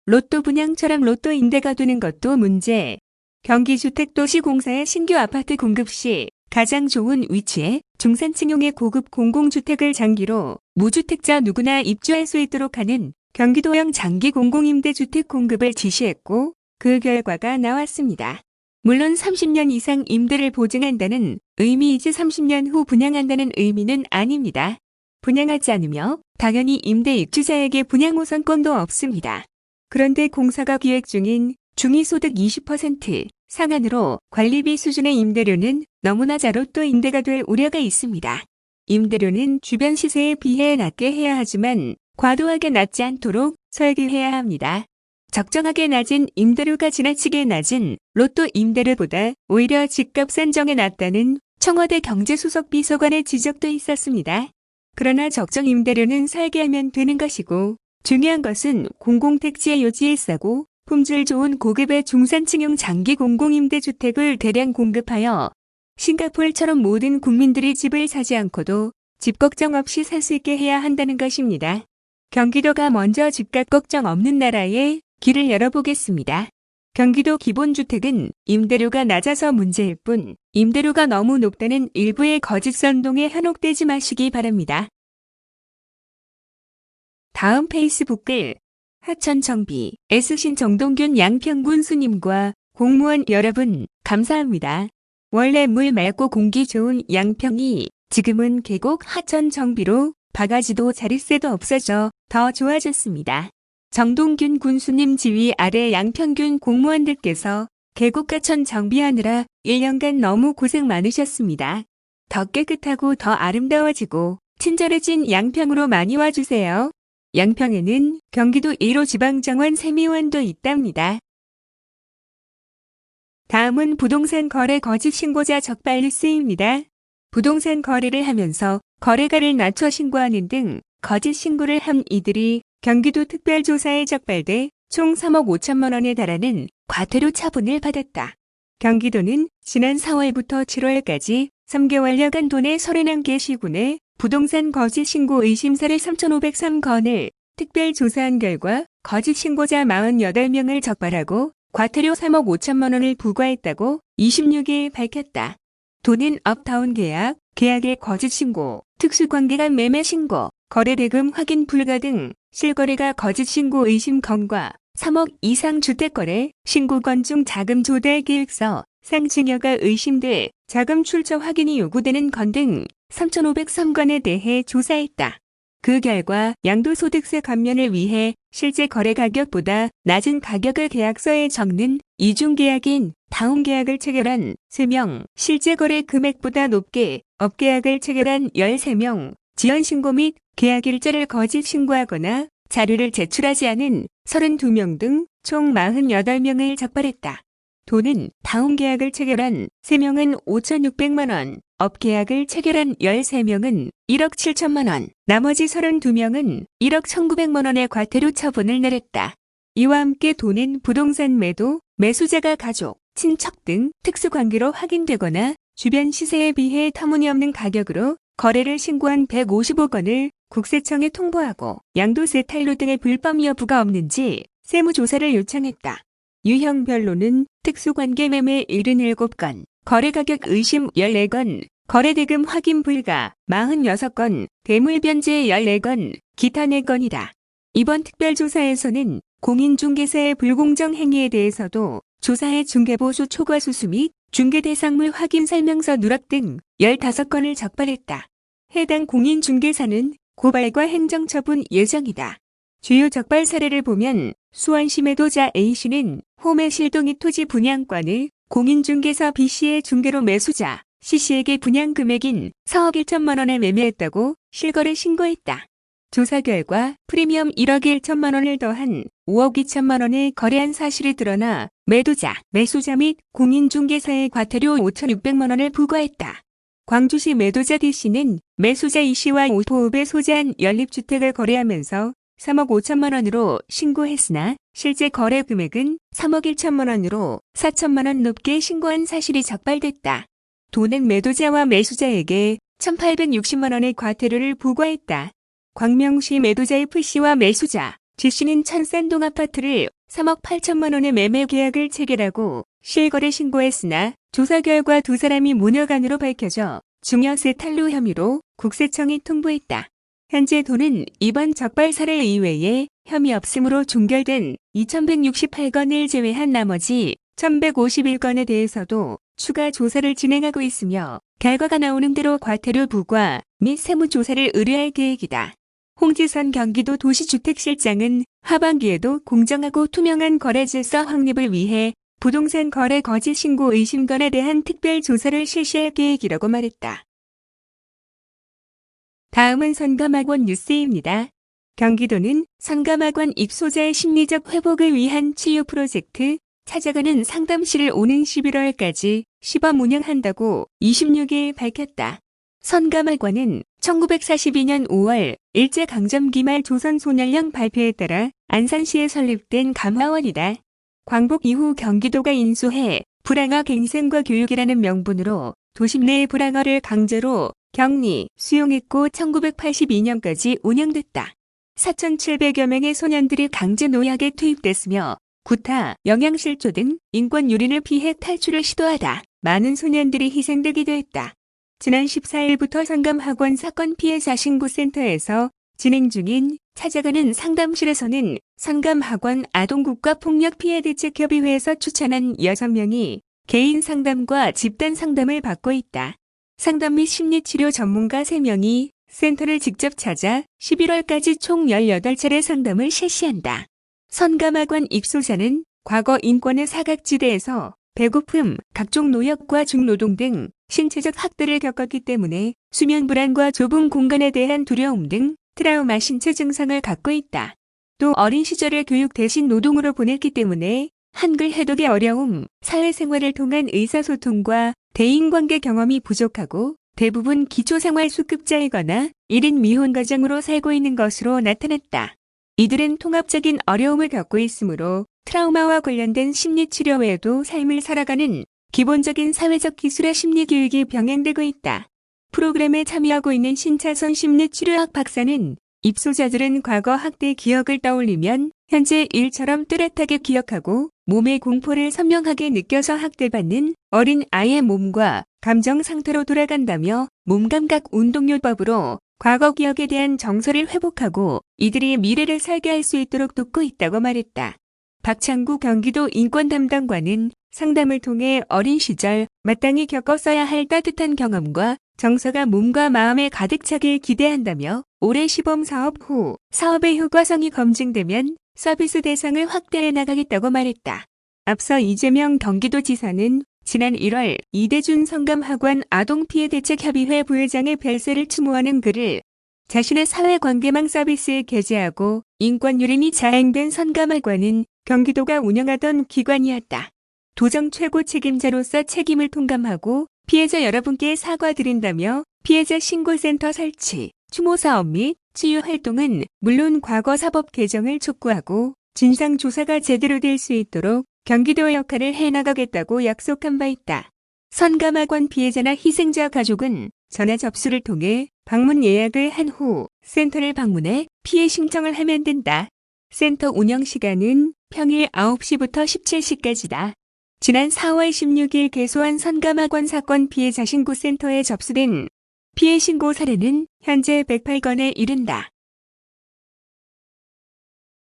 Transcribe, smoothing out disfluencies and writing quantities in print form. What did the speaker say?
로또 분양처럼 로또 임대가 되는 것도 문제. 경기주택도시공사의 신규 아파트 공급 시 가장 좋은 위치에 중산층용의 고급 공공주택을 장기로 무주택자 누구나 입주할 수 있도록 하는 경기도형 장기 공공임대주택 공급을 지시했고 그 결과가 나왔습니다. 물론 30년 이상 임대를 보증한다는 의미이지 30년 후 분양한다는 의미는 아닙니다. 분양하지 않으며 당연히 임대 입주자에게 분양 우선권도 없습니다. 그런데 공사가 기획 중인 중위소득 20% 상한으로 관리비 수준의 임대료는 너무나 로또 임대가 될 우려가 있습니다. 임대료는 주변 시세에 비해 낮게 해야 하지만 과도하게 낮지 않도록 설계해야 합니다. 적정하게 낮은 임대료가 지나치게 낮은 로또 임대료보다 오히려 집값 산정에 낮다는 청와대 경제수석 비서관의 지적도 있었습니다. 그러나 적정 임대료는 설계하면 되는 것이고 중요한 것은 공공택지의 요지에 싸고 품질 좋은 고급의 중산층용 장기 공공임대주택을 대량 공급하여 싱가포르처럼 모든 국민들이 집을 사지 않고도 집 걱정 없이 살 수 있게 해야 한다는 것입니다. 경기도가 먼저 집값 걱정 없는 나라에 길을 열어보겠습니다. 경기도 기본주택은 임대료가 낮아서 문제일 뿐 임대료가 너무 높다는 일부의 거짓 선동에 현혹되지 마시기 바랍니다. 다음 페이스북 글 하천정비 애쓰신 정동균 양평군수님과 공무원 여러분 감사합니다. 원래 물 맑고 공기 좋은 양평이 지금은 계곡 하천 정비로 바가지도 자릿세도 없어져 더 좋아졌습니다. 정동균 군수님 지휘 아래 양평군 공무원들께서 계곡 하천 정비하느라 1년간 너무 고생 많으셨습니다. 더 깨끗하고 더 아름다워지고 친절해진 양평으로 많이 와주세요. 양평에는 경기도 1호 지방정원 세미원도 있답니다. 다음은 부동산 거래 거짓 신고자 적발 뉴스입니다. 부동산 거래를 하면서 거래가를 낮춰 신고하는 등 거짓 신고를 한 이들이 경기도 특별조사에 적발돼 총 3억 5천만 원에 달하는 과태료 처분을 받았다. 경기도는 지난 4월부터 7월까지 3개월여간 도내 31개 시군에 부동산 거짓 신고 의심사를 3,503건을 특별조사한 결과 거짓 신고자 48명을 적발하고 과태료 3억 5천만 원을 부과했다고 26일 밝혔다. 도는 업다운 계약, 계약의 거짓 신고, 특수관계간 매매 신고, 거래대금 확인 불가 등 실거래가 거짓 신고 의심 건과 3억 이상 주택거래 신고건 중 자금 조달 계획서, 상증여가 의심돼 자금 출처 확인이 요구되는 건 등 3,503건에 대해 조사했다. 그 결과 양도소득세 감면을 위해 실제 거래 가격보다 낮은 가격을 계약서에 적는 이중계약인 다운계약을 체결한 3명, 실제 거래 금액보다 높게 업계약을 체결한 13명, 지연신고 및 계약 일자를 거짓 신고하거나 자료를 제출하지 않은 32명 등 총 48명을 적발했다. 도는 다운계약을 체결한 3명은 5,600만 원, 업계약을 체결한 13명은 1억 7천만 원, 나머지 32명은 1억 1,900만 원의 과태료 처분을 내렸다. 이와 함께 도는 부동산 매도, 매수자가 가족, 친척 등 특수관계로 확인되거나 주변 시세에 비해 터무니없는 가격으로 거래를 신고한 155건을 국세청에 통보하고 양도세 탈루 등의 불법 여부가 없는지 세무조사를 요청했다. 유형별로는 특수관계 매매 77건, 거래가격 의심 14건, 거래대금 확인 불가 46건, 대물변제 14건, 기타 4건이다. 이번 특별조사에서는 공인중개사의 불공정 행위에 대해서도 조사의 중개보수 초과수수 및 중개대상물 확인 설명서 누락 등 15건을 적발했다. 해당 공인중개사는 고발과 행정처분 예정이다. 주요 적발 사례를 보면 수원시 매도자 A씨는 홈의 실동이 토지 분양권을 공인중개사 B씨의 중개로 매수자 C씨에게 분양 금액인 4억 1천만 원에 매매했다고 실거래 신고했다. 조사 결과 프리미엄 1억 1천만 원을 더한 5억 2천만 원에 거래한 사실이 드러나 매도자, 매수자 및 공인중개사의 과태료 5,600만 원을 부과했다. 광주시 매도자 D씨는 매수자 E씨와 오토읍에 소재한 연립주택을 거래하면서 3억 5천만 원으로 신고했으나 실제 거래 금액은 3억 1천만 원으로 4천만 원 높게 신고한 사실이 적발됐다. 도는 매도자와 매수자에게 1,860만 원의 과태료를 부과했다. 광명시 매도자 F씨와 매수자 G씨는 천산동 아파트를 3억 8천만 원에 매매 계약을 체결하고 실거래 신고했으나 조사 결과 두 사람이 모녀간으로 밝혀져 증여세 탈루 혐의로 국세청이 통보했다. 현재 도는 이번 적발 사례 이외에 혐의 없음으로 종결된 2168건을 제외한 나머지 1151건에 대해서도 추가 조사를 진행하고 있으며 결과가 나오는 대로 과태료 부과 및 세무조사를 의뢰할 계획이다. 홍지선 경기도 도시주택실장은 하반기에도 공정하고 투명한 거래 질서 확립을 위해 부동산 거래 거짓 신고 의심건에 대한 특별 조사를 실시할 계획이라고 말했다. 다음은 선감학원 뉴스입니다. 경기도는 선감학원 입소자의 심리적 회복을 위한 치유 프로젝트 찾아가는 상담실을 오는 11월까지 시범 운영한다고 26일 밝혔다. 선감학원은 1942년 5월 일제강점기 말 조선소년령 발표에 따라 안산시에 설립된 감화원이다. 광복 이후 경기도가 인수해 불황어 갱생과 교육이라는 명분으로 도심 내의 불황어를 강제로 격리, 수용했고 1982년까지 운영됐다. 4,700여 명의 소년들이 강제 노약에 투입됐으며 구타, 영양실조 등 인권 유린을 피해 탈출을 시도하다 많은 소년들이 희생되기도 했다. 지난 14일부터 선감학원 사건 피해자 신고센터에서 진행 중인 찾아가는 상담실에서는 선감학원 아동국가폭력피해대책협의회에서 추천한 6명이 개인 상담과 집단 상담을 받고 있다. 상담 및 심리치료 전문가 3명이 센터를 직접 찾아 11월까지 총 18차례 상담을 실시한다. 선감학원 입소자는 과거 인권의 사각지대에서 배고픔, 각종 노역과 중노동 등 신체적 학대를 겪었기 때문에 수면 불안과 좁은 공간에 대한 두려움 등 트라우마 신체 증상을 갖고 있다. 또 어린 시절을 교육 대신 노동으로 보냈기 때문에 한글 해독의 어려움, 사회생활을 통한 의사소통과 대인관계 경험이 부족하고 대부분 기초생활수급자이거나 1인 미혼가정으로 살고 있는 것으로 나타났다. 이들은 통합적인 어려움을 겪고 있으므로 트라우마와 관련된 심리치료 외에도 삶을 살아가는 기본적인 사회적 기술의 심리교육이 병행되고 있다. 프로그램에 참여하고 있는 신차선 심리치료학 박사는 입소자들은 과거 학대 기억을 떠올리면 현재 일처럼 뚜렷하게 기억하고 몸의 공포를 선명하게 느껴서 학대받는 어린 아이의 몸과 감정 상태로 돌아간다며 몸감각 운동요법으로 과거 기억에 대한 정서를 회복하고 이들이 미래를 살게 할 수 있도록 돕고 있다고 말했다. 박창구 경기도 인권담당관은 상담을 통해 어린 시절 마땅히 겪었어야 할 따뜻한 경험과 정서가 몸과 마음에 가득 차길 기대한다며 올해 시범 사업 후 사업의 효과성이 검증되면 서비스 대상을 확대해 나가겠다고 말했다. 앞서 이재명 경기도지사는 지난 1월 이대준 선감학원 아동피해대책협의회 부회장의 별세를 추모하는 글을 자신의 사회관계망 서비스에 게재하고 인권 유린이 자행된 선감학원은 경기도가 운영하던 기관이었다. 도정 최고 책임자로서 책임을 통감하고 피해자 여러분께 사과드린다며 피해자 신고센터 설치, 추모 사업 및 치유 활동은 물론 과거 사법 개정을 촉구하고 진상조사가 제대로 될 수 있도록 경기도의 역할을 해나가겠다고 약속한 바 있다. 선감학원 피해자나 희생자 가족은 전화 접수를 통해 방문 예약을 한 후 센터를 방문해 피해 신청을 하면 된다. 센터 운영 시간은 평일 9시부터 17시까지다. 지난 4월 16일 개소한 선감학원 사건 피해자 신고센터에 접수된 피해 신고 사례는 현재 108건에 이른다.